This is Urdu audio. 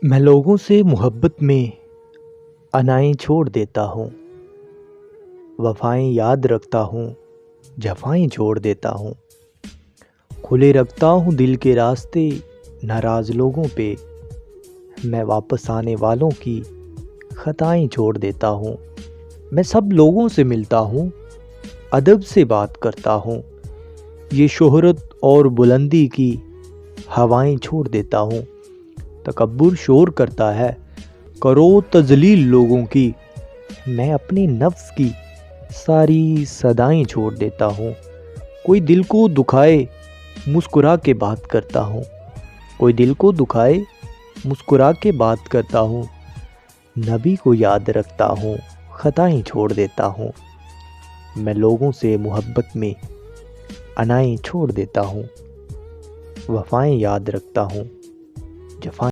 میں لوگوں سے محبت میں انائیں چھوڑ دیتا ہوں، وفائیں یاد رکھتا ہوں، جفائیں چھوڑ دیتا ہوں، کھلے رکھتا ہوں دل کے راستے ناراض لوگوں پہ، میں واپس آنے والوں کی خطائیں چھوڑ دیتا ہوں، میں سب لوگوں سے ملتا ہوں، ادب سے بات کرتا ہوں، یہ شہرت اور بلندی کی ہوائیں چھوڑ دیتا ہوں، تکبر شور کرتا ہے کرو تذلیل لوگوں کی، میں اپنے نفس کی ساری صدائیں چھوڑ دیتا ہوں، کوئی دل کو دکھائے مسکرا کے بات کرتا ہوں، کوئی دل کو دکھائے مسکرا کے بات کرتا ہوں، نبی کو یاد رکھتا ہوں، خطائیں چھوڑ دیتا ہوں، میں لوگوں سے محبت میں انائیں چھوڑ دیتا ہوں، وفائیں یاد رکھتا ہوں، جفائیں